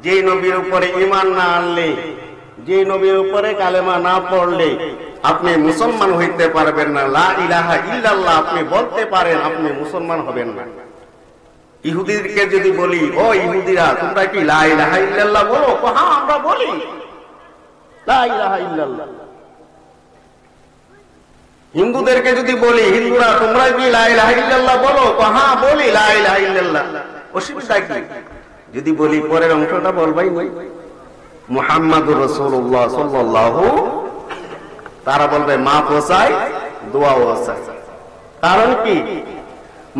যে নবীর উপরে ঈমান না আনলে, যে নবীর উপরে কালেমা না পড়লে আপনি মুসলমান হইতে পারবেন না। লা ইলাহা ইল্লাল্লাহ আপনি বলতে পারেন, আপনি মুসলমান হবেন না। ইহুদিদেরকে যদি বলি, ও ইহুদিরা তোমরা কি লা ইলাহা ইল্লাল্লাহ বলো? হ্যাঁ আমরা বলি লা ইলাহা ইল্লাল্লাহ। হিন্দুদেরকে যদি বলি, হিন্দুরা তোমরা কি লা ইলাহা ইল্লাল্লাহ বলো? হ্যাঁ বলি লা ইলাহা ইল্লাল্লাহ। অসুবিধা কি? যদি বলি পরের অংশটা বলবাই নাই, মুহাম্মাদুর রাসূলুল্লাহ সাল্লাল্লাহু, তারা বলবে মা পোষায় দোয়াও চাই। কারণ কি?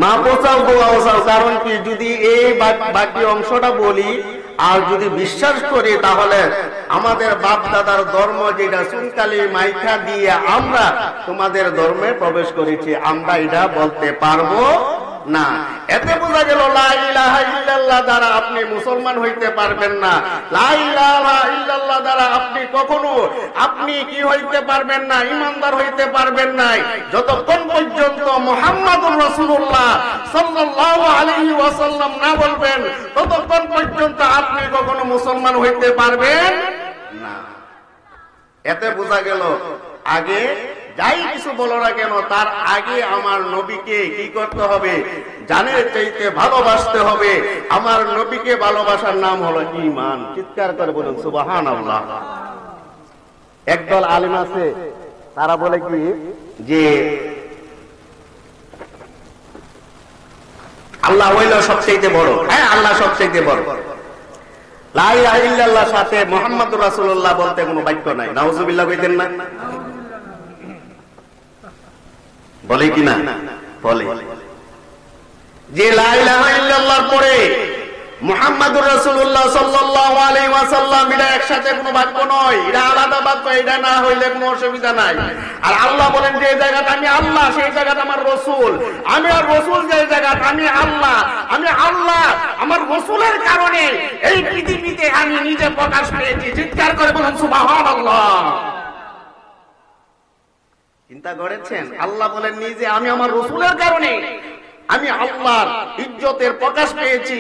মা পোষাও দোয়াও চাও, কারণ কি? যদি এই বাকি অংশটা বলি আর যদি বিশ্বাস করি, তাহলে আমাদের বাপ দাদার ধর্ম যেটা চুনকালি মাইখা দিয়ে আমরা তোমাদের ধর্মে প্রবেশ করেছি, আমরা এটা বলতে পারবো না। এতে বোঝা গেল লা ইলাহা ইল্লাল্লাহ দ্বারা আপনি মুসলমান হইতে পারবেন না। লা ইলাহা ইল্লাল্লাহ দ্বারা আপনি কখনো আপনি কি হইতে পারবেন না? ঈমানদার হইতে পারবেন না, যতক্ষণ পর্যন্ত মুহাম্মাদুর রাসূলুল্লাহ সাল্লাল্লাহু আলাইহি ওয়াসাল্লাম না বলবেন, ততক্ষণ পর্যন্ত আপনি কখনো মুসলমান হইতে পারবেন না। এতে বোঝা গেল আগে যাই কিছু বলো না কেন, তার আগে আমার নবীকে কি করতে হবে? জানের চাইতে ভালোবাসতে হবে। আমার নবীকে ভালোবাসার নাম হলো ঈমান। চিৎকার করে বলুন সুবহানাল্লাহ। একদল আলেম আছে, তারা বলে কি যে আল্লাহ হইল সবচেয়ে বড়। হ্যাঁ আল্লাহ সবচেয়ে বড়। লা ইলাহা ইল্লাল্লাহর সাথে মুহাম্মাদুর রাসূলুল্লাহ বলতে কোনো বাক্য নাই। নাউজুবিল্লাহ কইতেন না? বলে কি না? বলে যে লা ইলাহা ইল্লাল্লাহর পরে মুহাম্মাদুর রাসূলুল্লাহ সাল্লাল্লাহু আলাইহি ওয়াসাল্লাম, এটা একসাথে কোনো বাক্য নয়, এটা আলাদা বাক্য। এটা না হইলে কোনো অসুবিধা নাই। আর আল্লাহ বলেন যে জায়গাটা আমি আল্লাহ, সেই জায়গাটা আমার রাসূল। আমি আর রাসূল যে জায়গাটা আমি আল্লাহ, আমি আল্লাহ আমার রাসূলের কারণে এই পৃথিবীতে আমি নিজে প্রকাশ পেয়েছি। চিৎকার করে বলুন সুবহানাল্লাহ। চিন্তা করেছেন? আল্লাহ বলেন নিজে আমি আমার রাসূলের কারণে আমি আল্লাহর ইজ্জতের প্রকাশ পেয়েছি।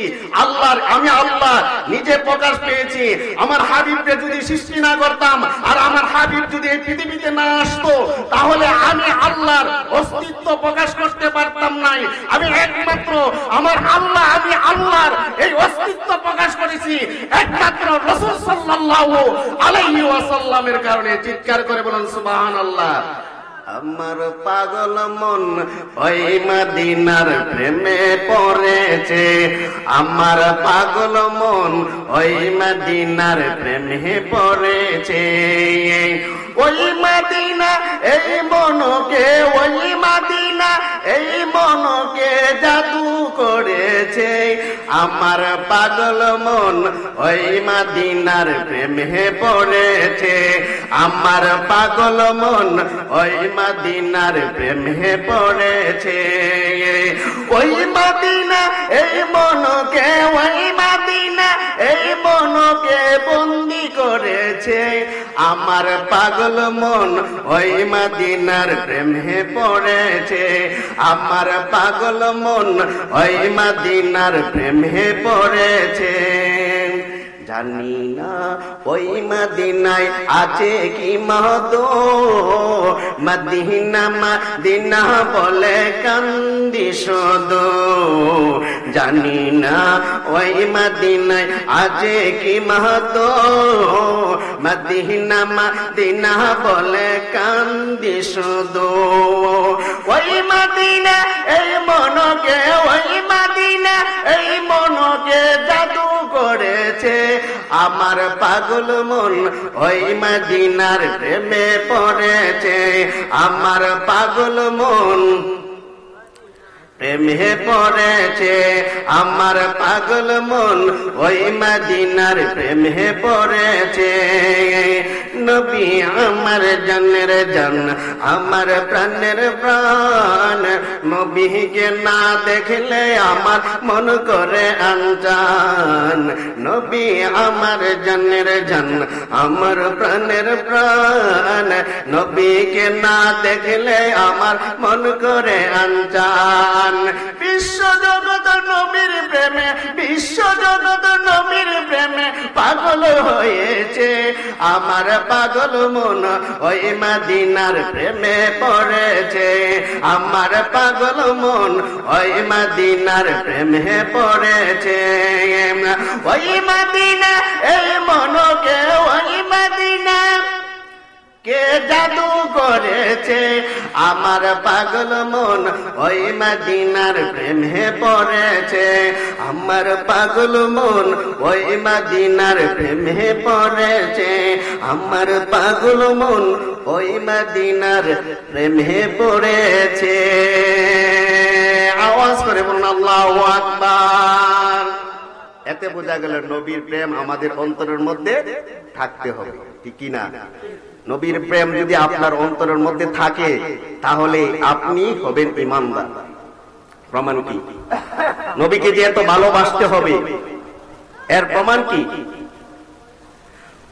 আমি আল্লাহ নিজে প্রকাশ পেয়েছি। আমার হাবিবকে যদি সৃষ্টি না করতাম আর আমার হাবিব যদি এই পৃথিবীতে না আসতো, তাহলে আমি আল্লাহর অস্তিত্ব প্রকাশ করতে পারতাম নাই। আমি একমাত্র আমার আল্লাহ, আমি আল্লাহর এই অস্তিত্ব প্রকাশ করেছি একমাত্র রাসূল সাল্লাল্লাহু আলাইহি ওয়াসাল্লামের কারণে। চিৎকার করে বলুন সুবহানাল্লাহ। আমার পাগল মন ওই মদিনার প্রেমে পড়েছে, আমার পাগল মন ওই মদিনার প্রেমে পড়েছে। ওই মদিনা এই মনকে, ওই মদিনা এই মনকে জাদু করেছে। আমার পাগল মন ওই মদিনার প্রেমে পড়েছে, আমার পাগল মন ওই মদিনার প্রেমে পড়েছে। ওই মদিনা এই মনকে, ওই মদিনা এই মনকে বন্দি করেছে। আমার পাগল মন ওই মদিনার প্রেমে পড়েছে, আমার পাগল মন ওই মদিনার প্রেমে পড়েছে। জানি না ওই মদিনায় আছে কি মহতো, মদিনা মদিনা বলে কান্দি শুধু। জানি না ওই মদিনায় আছে কি মহতো, মদিনা মদিনা বলে কান্দি শুধু। ওই মদিনা এই মনকে, ওই মদিনা এই মনকে জাদু করেছে। আমার পাগল মন ওই মদিনার প্রেমে পড়েছে, আমার পাগল মন প্রেমে পড়েছে, আমার পাগল মন ওই মদিনার প্রেমে পড়েছে। নবী আমার জানের জান, আমার প্রাণের প্রাণ, নবীকে না দেখলে আমার মন করে আনজান। নবী আমার জানের জান, আমার প্রাণের প্রাণ, নবীকে না দেখলে আমার মন করে আনজান। বিশ্ব জগৎ নবীর প্রেমে, বিশ্ব জগৎ নবীর প্রেমে পাগল হয়েছে, আমার পাগল মন ওই মদিনার প্রেমে পড়েছে, আমার পাগল মন ওই মদিনার প্রেমে পড়েছে। ওই মদিনা এই মনকে, ওই মদিনা কে জাদু করেছে, আমার পাগল মন ওই মদিনার প্রেমে পড়েছে, আমার পাগল মন ওই মদিনার প্রেমে পড়েছে, আমার পাগল মন ওই মদিনার প্রেমে পড়েছে। আওয়াজ করে বলুন আল্লাহু আকবার। এতে বোঝা গেল নবীর প্রেম আমাদের অন্তরের মধ্যে থাকতে হবে, ঠিক কি না? নবীর প্রেম যদি আপনার অন্তরের মধ্যে থাকে তাহলে আপনি হবেন ঈমানদার। প্রমাণ কি? নবীকে যে এত ভালোবাসতে হবে এর প্রমাণ কি?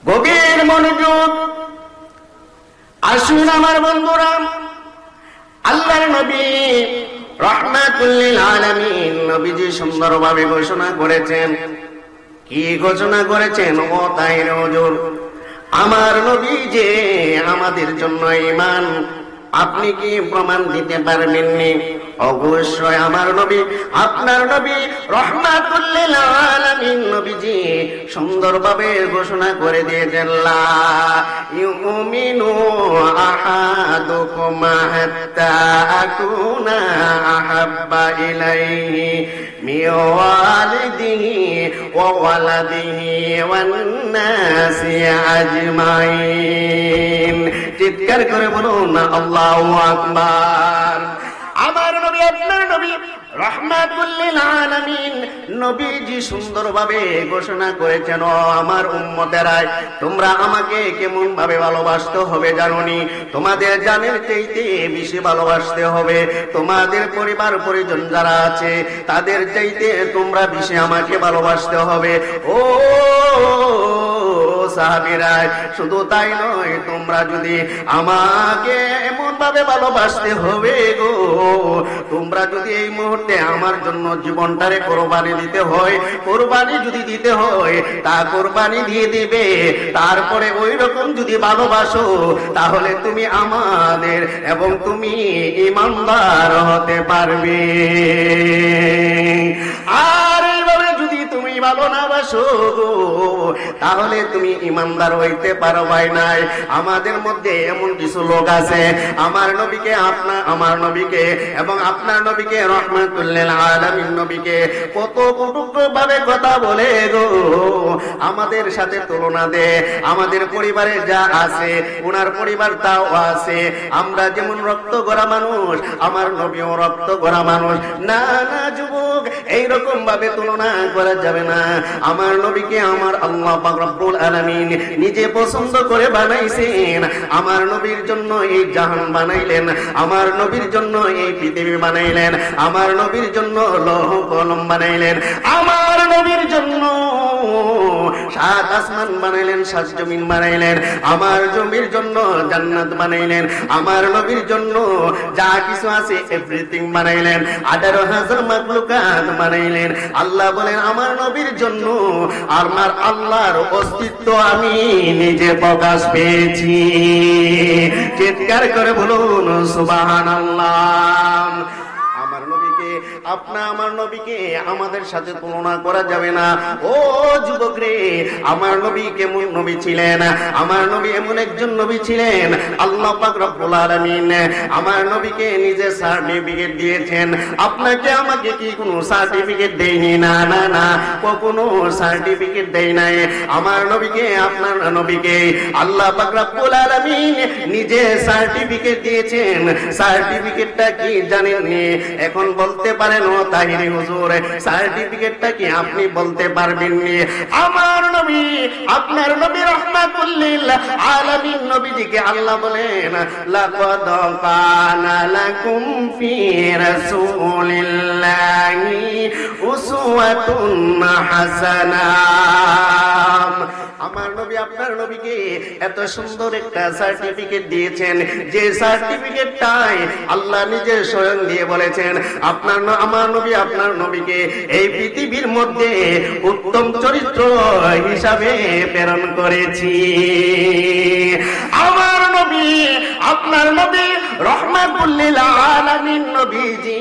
গভীর মনোযোগ। আসুন আমার বন্ধুরা, আল্লাহর নবী রাহমাতুল লিল আলামিন নবীজি সুন্দরভাবে ঘোষণা করেছেন। কি ঘোষণা করেছেন? ও তাহির হুজুর, আমার নবী যে আমাদের জন্য ঈমান, আপনি কি প্রমাণ দিতে পারবেননি? অবশ্যই আমার নবী, আপনার নবী রাহমাতুল লিল আলামিন নবীজি সুন্দরভাবে ঘোষণা করে দিয়েছেন, লা ইউমিনু আহাদুকুম হাত্তা আকুনা আহাব্বা ইলাইহি মিন ওয়ালিদিহি ওয়া ওয়ালাদিহি ওয়ান নাসি আজমাইন। চিৎকার করে বলুন আল্লাহু আকবার। আমার নবী, আপনার নবী রাহমাতুল লিল আলামিন নবীজি সুন্দরভাবে ঘোষণা করেছেন, ও আমার উম্মতেরা, তোমরা আমাকে কেমন ভাবে ভালোবাসতে হবে জানোনি? তোমাদের জানের চাইতে বেশি ভালোবাসতে হবে, তোমাদের পরিবার পরিজন যারা আছে তাদের চাইতে তোমরা বেশি আমাকে ভালোবাসতে হবে। ও সাহাবীরা, শুধু তাই নয়, তোমরা যদি আমাকে এমন ভাবে ভালোবাসতে হবে গো, তোমরা যদি এই মুহূর্তে আমার জন্য জীবনটারে কোরবানি দিতে হয়, কোরবানি যদি দিতে হয় তা কোরবানি দিয়ে দিবে। তারপরে ওই রকম যদি ভালোবাসো তাহলে তুমি আমাদের এবং তুমি ঈমানদার হতে পারবে। আর এইভাবে যদি তুমি ভালো না বাসো তাহলে তুমি ঈমানদার হইতে পারবাই নাই। আমাদের মধ্যে এমন কিছু লোক আছে আমার নবীকে, আমার নবীকে এবং আপনার নবীকে রাহমাতুল লিল আলামিন নবীকে কত কটুক্তি ভাবে কথা বলে গো, আমাদের সাথে তুলনা দে। আমাদের পরিবারে যা আছে ওনার পরিবার তাও আছে, আমরা যেমন রক্ত গড়া মানুষ আমার নবীও রক্ত গড়া মানুষ। না না যুবক, এইরকম ভাবে তুলনা করা যাবে না। আমার নবীকে আমার আল্লাহ পাক রব্বুল আলামিন নিজে পছন্দ করে বানাইছেন। আমার নবীর জন্য এই জাহান বানাইলেন, আমার নবীর জন্য এই পৃথিবী বানাইলেন, আমার নবীর জন্য লৌহ কলম বানাইলেন, আমার নবীর জন্য সাত আসমান বানাইলেন, সাত জমিন বানাইলেন, আমার জমির জন্য জান্নাত বানাইলেন, আমার নবীর জন্য যা কিছু আছে এভরিথিং বানাইলেন, 18,000 মাখলুকাত বানাইলেন। আল্লাহ বলেন আমার নবীর জন্য আমার আল্লাহর অস্তিত্ব আমি নিজে প্রকাশ পেয়েছি। চিৎকার করে বলুন সুবহানাল্লাহ। আমার নবীকে, আমার নবীকে আমাদের সাথে তুলনা করা যাবে না। ও যুবক রে, আমার নবী কেমন নবী ছিলেন? আমার নবী এমন একজন নবী ছিলেন, আল্লাহ পাক রব্বুল আলামিন আমার নবীকে নিজে সার্টিফিকেট দিয়েছেন। আপনাকে আমাকে কি কোনো সার্টিফিকেট দেয়নি? না না না, কখনো সার্টিফিকেট দেয় নাই। আমার নবীকে, আপনার নবীকে আল্লাহ পাক রব্বুল আলামিন নিজে সার্টিফিকেট দিয়েছেন। সার্টিফিকেটটা কি জানেননি? এখন বলতে পারেন ও তাহিরি হুজুর, সার্টিফিকেটটা কি আপনি বলতে পারবেননি? আমার নবী, আপনার নবী রাহমাতুল লিল আলামিন নবীজিকে আল্লাহ বলেন, লাকাদ কানা লাকুম ফি রাসূলিল্লাহি উসওয়াতুন হাসানাহ। আমার নবী, আপনার নবীকে এত সুন্দর একটা সার্টিফিকেট দিয়েছেন, যে সার্টিফিকেটটাই আল্লাহ নিজে স্বয়ং দিয়ে বলেছেন আমার নবী আপনার নবীকে এই পৃথিবীর মধ্যে উত্তম চরিত্র হিসাবে প্রেরণ করেছি। আমার নবী আপনার নবী রহমাতুল লিল আলামিন নবীজি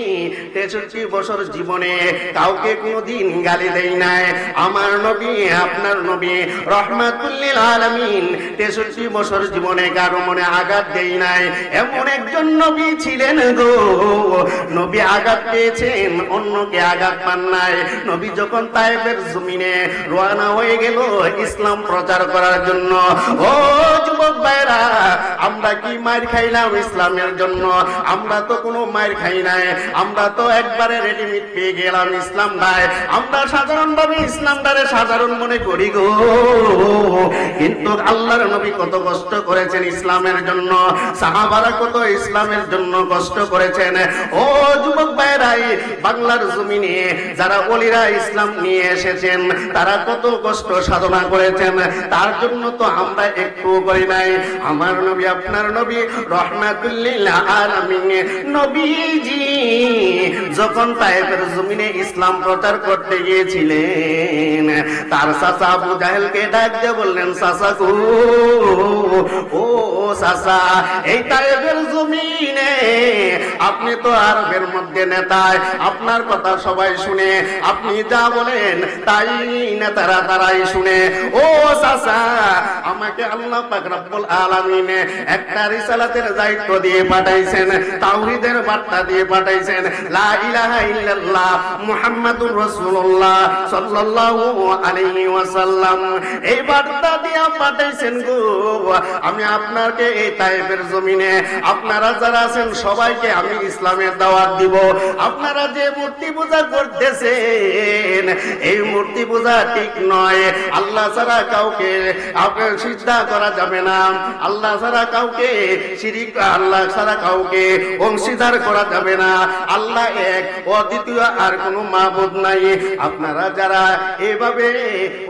63 বছর জীবনে কাউকে কোনোদিন গালি দেয় নাই। আমার নবী আপনার নবী রহমাতুল লিল আলামিন 63 বছর জীবনে কারো মনে আঘাত দেয় নাই। এমন একজন নবী ছিলেন গো, নবী আঘাত পেয়েছেন, অন্যকে আঘাত পান নাই। নবী যখন তায়েফের জমিনে রওনা হয়ে গেল ইসলাম প্রচার করার জন্য, ও যুবক ভাইরা, আমরা কি মার খাইলাম ইসলামের জন্য? আমরা তো কোনো মার খাই নাই, আমরা তো একবারে রেডিমেড পেয়ে গেলাম ইসলাম ভাই। আমরা সাধারণভাবে ইসলামটারে সাধারণ মনে করি গো, কিন্তু আল্লাহর নবী কত কষ্ট করেছেন ইসলামের জন্য, সাহাবারা কত ইসলামের জন্য কষ্ট করেছেন। ও যুবক ভাইরাই, বাংলার জমিনে যারা ওলিরা ইসলাম নিয়ে এসেছেন তারা কত কষ্ট সাধনা করেছেন, তার জন্য তো আমরা একটু করি নাই। আমার নবী আপনার নবী রহমাতুল লিল আলামিন নবীজি যখন তায়েফের জমিনে ইসলাম প্রচার করতে গিয়েছিলেন, তার চাচা আবু জাহেলকে ডাক দিয়ে বললেন, চাচা গো, ও চাচা, এই তায়েফের জমিনে আপনি তো আরবের মধ্যে নেতায়, আপনার কথা সবাই শুনে, আপনি যা বলেন তাই নেতারা তারাই শুনে। ও চাচা, আমাকে আল্লাহ পাক রব্বুল আলামিন একটা রিসালাতের দায়িত্ব দিয়ে পাঠাইছেন, তাওহীদের বার্তা দিয়ে পাঠাইছেন, লা ইলাহা ইল্লাল্লাহ মুহাম্মাদুর রাসূলুল্লাহ সাল্লাল্লাহু আলাইহি ওয়াসাল্লাম, এই বার্তা দিয়ে পাঠাইছেন গো। আমি আপনাকে এই তায়েফের জমিনে আপনারা যারা আছেন সবাইকে আমি ইসলামের দাওয়াত দিব। আপনারা যে মূর্তি পূজা করতেছেন এই মূর্তি পূজা ঠিক নয়, আল্লাহ ছাড়া কাউকে আপনার সিজদা করা যাবে না, আল্লাহ ছাড়া কাউকে শিরিক, আল্লাহ ছাড়া কাউকে অংশীদার করা যাবে না, আল্লাহ এক, অদ্বিতীয়, আর কোনো মাবুদ নাই। আপনারা যারা এভাবে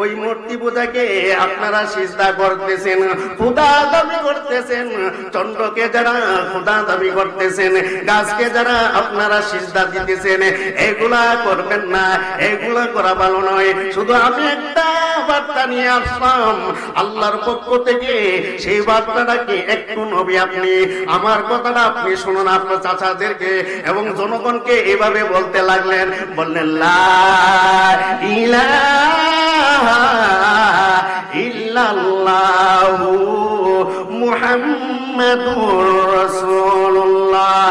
ওই মূর্তি পূজাকে আপনারা সিজদা করতেছেন, খোদা দাবি করতেছেন, চন্দ্রকে যারা খোদা দাবি করতেছেন, গাছকে যারা আপনারা সিজদা দিতেছেন, এগুলা করবেন না, এগুলা করা ভালো নয়। শুধু আমি একটা বার্তা নিয়ে আসলাম আল্লাহর পক্ষ থেকে, সেই বার্তাটা কি একটু নবী আপনি আমার কথাটা আপনি শুনুন। আপনার চাচাদেরকে এবং জনগণকে এভাবে বলতে লাগলেন, বললেন, লা ইলাহা ইল্লাল্লাহু মুহাম্মাদুর রাসূলুল্লাহ।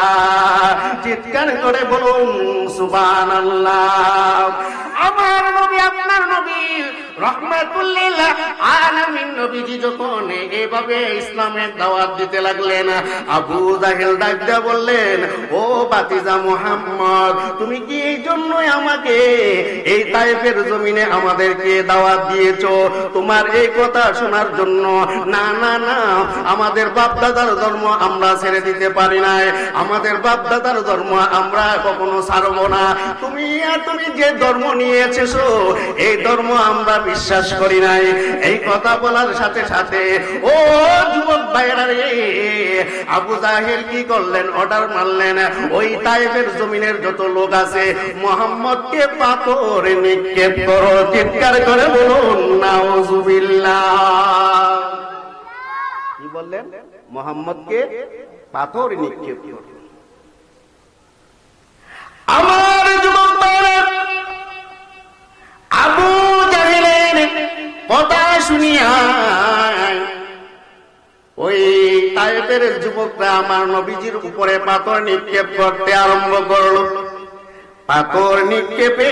চিৎকার করে বলুন সুবহানাল্লাহ। আমার নবী আপনার নবী রহমাতুল লিল আলামিন নবীজি যখন এভাবে ইসলামের দাওয়াত দিতে লাগলেন, আবু জাহেল ডাক দিয়ে বললেন, ও ভাতিজা মুহাম্মদ, তুমি কি এই জন্যই আমাকে এই তায়েফের জমিনে আমাদেরকে দাওয়াত দিয়েছো? তোমার এই কথা শোনার জন্য? না না না, আমাদের বাপ দাদার ধর্ম আমরা ছেড়ে দিতে পারি নাই, আমাদের বাপ দাদার ধর্ম আমরা কখনো ছাড়বো না। তুমি যে ধর্ম নিয়ে এসেছো এই ধর্ম আমরা বিশ্বাস করি নাই। এই কথা বলার সাথে সাথে ও যুবক ভাইরা রে, আবু জাহেল কি করলেন? অর্ডার মারলেন, ওই তায়েফের জমিনের যত লোক আছে মুহাম্মদকে পাথর নিক্ষেপ করো। চিৎকার করে বলুন নাউজুবিল্লাহ। কি বললেন? মুহাম্মদকে পাথর নিক্ষেপ করো। আমার যুবক ভাইরা, আবু জাহেলের কথা শুনিয়া ওই তায়েফের যুবকরা আমার নবীজির উপরে পাথর নিক্ষেপ করতে আরম্ভ করল। পাথর নিক্ষেপে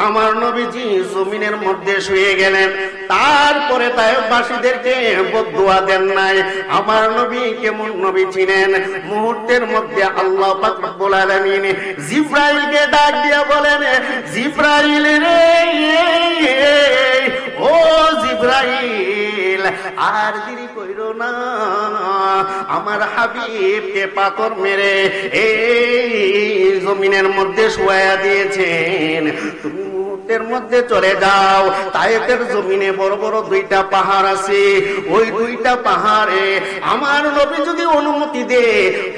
আমার নবীজি জমিনের মধ্যে শুয়ে গেলেন। তারপরে তায়েফবাসীদেরকে বদদুয়া দেন নাই। আমার নবী কেমন নবী ছিলেন, মুহূর্তের মধ্যে আল্লাহ পাক রব্বুল আলামিন জিবরাইলকে ডাক দিয়া বলেন, জিবরাইল রে, ও জিবরাইল, আর দেরি কইরো না, আমার হাবিবকে পাথর মেরে এই জমিনের মধ্যে শুয়াইয়া দিয়েছেন। তুমি উটের মধ্যে চলে যাও। তায়েফের জমিনে বড় বড় দুইটা পাহাড় আছে, ওই দুইটা পাহাড়ে আমার নবী যদি অনুমতি দে,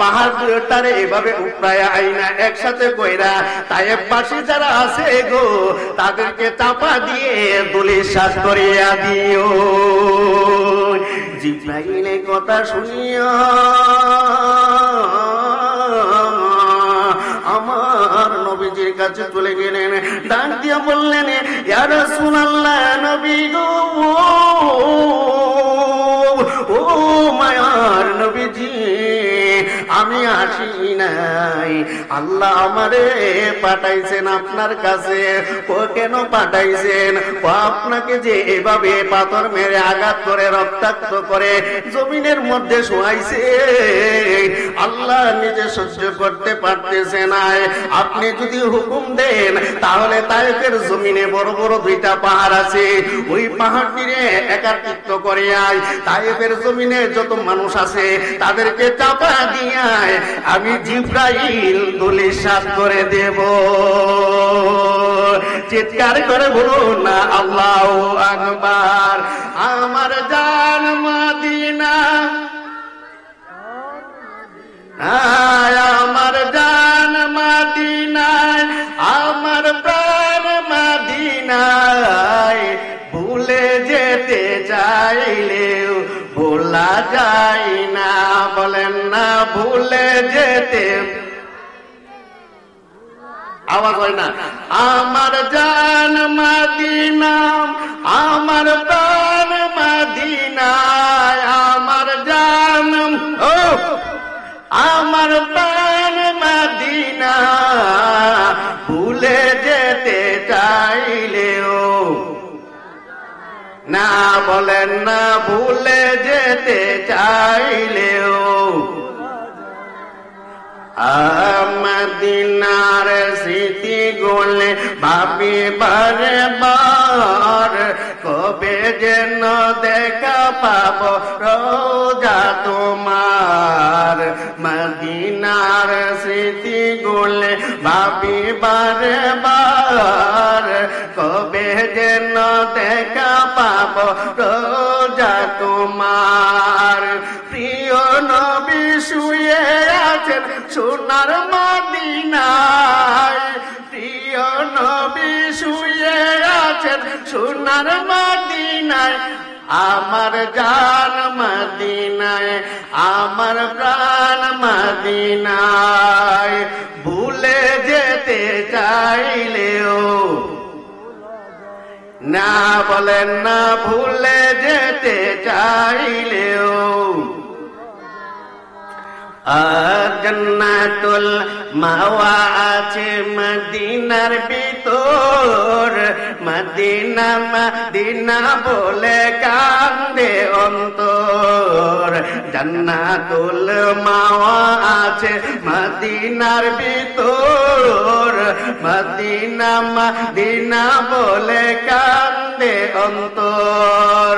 পাহাড় দুইটারে এভাবে উপরায় আইনা একসাথে কইরা তায়েফবাসী যারা আছে গো তাদেরকে চাপা দিয়ে ধূলিসাৎ করিয়া দিও। জিবরাইলের কথা শুনিয়া আমার নবীজির কাছে চলে গেলেন, ডাক দিয়া বললেন, ইয়া রাসূলুল্লাহ, নবী গো, ও মায়ার নবীজি, আমি আসি নাই, আল্লাহ আমারে পাঠাইছেন আপনার কাছে। ও কেন পাঠাইছেন? ও আপনাকে যে এভাবে পাথর মেরে আঘাত করে রক্তাক্ত করে জমিনের মধ্যে শোয়াইছে, আল্লাহ নিজে সহ্য করতে পারতেছে না। আপনি যদি হুকুম দেন তাহলে তায়েফের জমিনে বড় বড় দুইটা পাহাড় আছে, ওই পাহাড়টিরে একাকৃত করে আয়, তায়েফের জমিনে যত মানুষ আছে তাদেরকে চাপা দিয়ে আমি জিবরাইল ধূলিসাৎ করে দেব। চিৎকার করে বলুন না আল্লাহু আকবার। আমার জান মদিনা, আমার জান মদিনায়, আমার প্রাণ মদিনায়, ভুলে যেতে চাইলেও ভোলা যায় না। বলেন না, ভুলে যেতে আওয়াজ হয় না। আমার জান মদিনা, আমার প্রাণ মদিনায়, আমার জান, ও আমার প্রাণ মদিনা, ভুলে যেতে চাইলেও না। বলেন না, ভুলে যেতে চাইলেও মদিনার স্মৃতি গোলে ভাবি বারে বার, কবে যেন দেখা পাব রোজা তোমার। মদিনার স্মৃতি গোলে ভাবি বারে বার, কবে যেন দেখা পাব রোজা তোমার। প্রিয় নবী শুয়ে আছেন সোনার মদিনায়, প্রিয় নবী শুয়ে আছেন সোনার মদিনায়, আমার জান মদিনায়, আমার প্রাণ মদিনায়, ভুলে যেতে চাইলেও না। বলেন না, ভুলে যেতে চাইলেও জান্নাতুল মাওয়া আছে মদিনার ভিতর, মদিনা মদিনা বলে কান্দে অন্তর। জান্নাতুল মাওয়া আছে মদিনার ভিতর, মদিনা মদিনা বলে কান্দে অন্তর।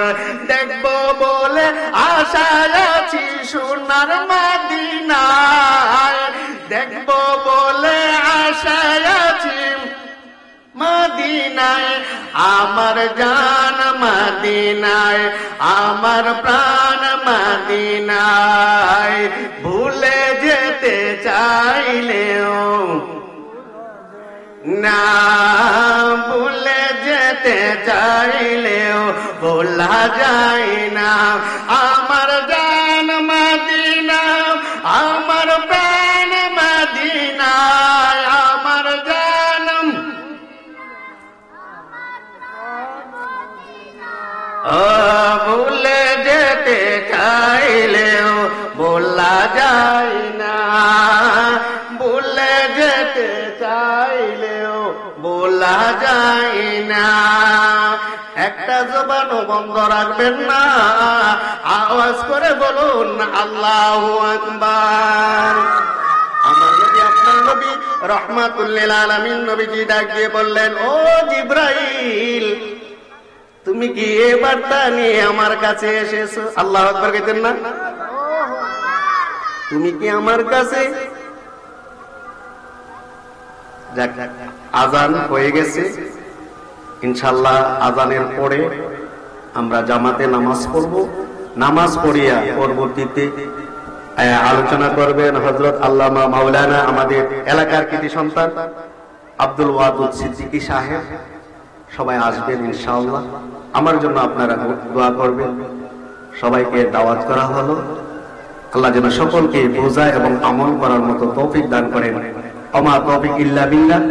দেখবো বলে আশায় আছি সোনার মদিনায়, দেখবো বলে আশায় আছি মদিনায়, আমার জান মদিনায়, আমার প্রাণ মদিনায়, ভুলে যেতে চাইলেও না, ভুলে যেতে চাইলেও ভোলা যায় না। আমার জান মদিনা, আমার প্রাণ মদিনায়, আমার জান, ভুলে যেতে চাইলেও ভোলা যায় না, ভুলে যেতে চাইলেও ভোলা যায় না। একটা জবানও বন্ধ রাখবেন না, আওয়াজ করে বলুন আল্লাহু আকবার। আমার নবী, আপনার নবী রহমাতুল লিল আলামিন নবীজি ডাক দিয়ে বললেন, ও জিবরাইল, তুমি কি এ বার্তা নিয়ে আমার কাছে এসেছো? আল্লাহু আকবার কইতেন না? তুমি কি আমার কাছে? আজান হয়ে গেছে, ইনশাআল্লাহ আজানের পরে আমরা জামাতে নামাজ পড়ব। নামাজ পড়িয়া পরবর্তীতে আলোচনা করবেন হযরত আল্লামা মাওলানা আমাদের এলাকার কৃতি সন্তান আব্দুল ওয়াদুদ সিদ্দিকী সাহেব। সবাই আসবেন ইনশাআল্লাহ। আমার জন্য আপনারা দোয়া করবেন। সবাইকে দাওয়াত করা হলো। আল্লাহ যেন সকলকে বোঝা এবং আমল করার মতো তৌফিক দান করেন। ওমা তৌফিক ইল্লা বিল্লাহ।